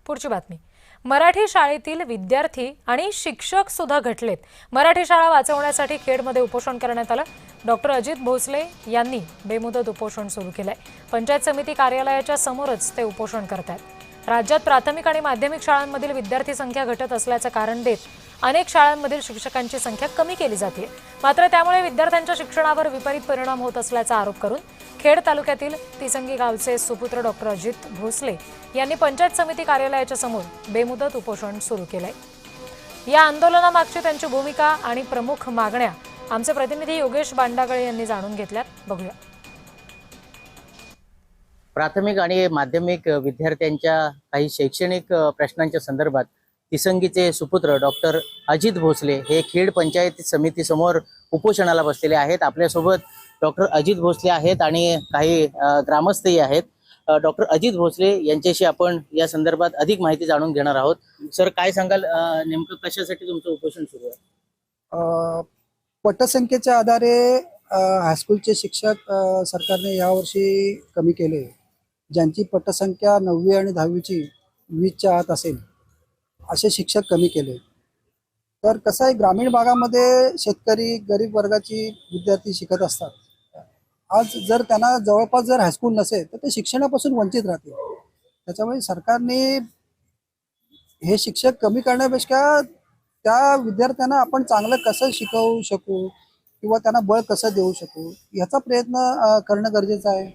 पुढची बातमी. मराठी शाळेतील विद्यार्थी आणि शिक्षक सुद्धा घटलेत. मराठी शाळा वाचवण्यासाठी खेडमध्ये उपोषण करण्यात आलं. डॉक्टर अजित भोसले यांनी बेमुदत उपोषण सुरू केलंय. पंचायत समिती कार्यालयाच्या समोरच ते उपोषण करतात. राज्यात प्राथमिक आणि माध्यमिक शाळांमधील विद्यार्थी संख्या घटत असल्याचं कारण देत अनेक शाळांमधील शिक्षकांची संख्या कमी केली जाते. मात्र त्यामुळे विद्यार्थ्यांच्या शिक्षणावर विपरीत परिणाम होत असल्याचा आरोप करून खेड तालुक्यातील तिसंगी गावचे सुपुत्र डॉक्टर अजित भोसले यांनी पंचायत समिती कार्यालयाच्या समोर बेमुदत उपोषण सुरू केलंय. या आंदोलनामागची त्यांची भूमिका आणि प्रमुख मागण्या आमचे प्रतिनिधी योगेश बांडागळे यांनी जाणून घेतल्यात. बघूया. प्राथमिक आणि माध्यमिक विद्यार्थ्यांच्या काही शैक्षणिक प्रश्नांच्या संदर्भात तिसंगीचे सुपुत्र डॉक्टर अजित भोसले हे खेड पंचायत समिती समोर उपोषणाला बसलेले आहेत. आपल्यासोबत डॉक्टर अजित भोसले आहेत आणि काही ग्रामस्थही आहेत. डॉक्टर अजित भोसले यांच्याशी आपण या संदर्भात अधिक माहिती जाणून घेणार आहोत. सर, काय सांगाल, नेमकं कशासाठी तुमचं उपोषण सुरू आहे? पटसंख्येच्या आधारे हायस्कूलचे शिक्षक सरकारने यावर्षी कमी केले. ज्यांची पटसंख्या 9वी आणि 10वीची 20च्या आत असेल असे शिक्षक कमी केले. तर कसं आहे, ग्रामीण भागामध्ये शेतकरी गरीब वर्गाची विद्यार्थी शिकत असतात. आज जर त्यांना जवळपास जर हायस्कूल नसेल तर ते शिक्षणापासून वंचित राहतील. त्याच्यामुळे सरकारने हे शिक्षक कमी करण्यापेक्षा त्या विद्यार्थ्यांना आपण चांगलं कसं शिकवू शकू किंवा त्यांना बळ कसं देऊ शकू याचा प्रयत्न करणं गरजेचं आहे.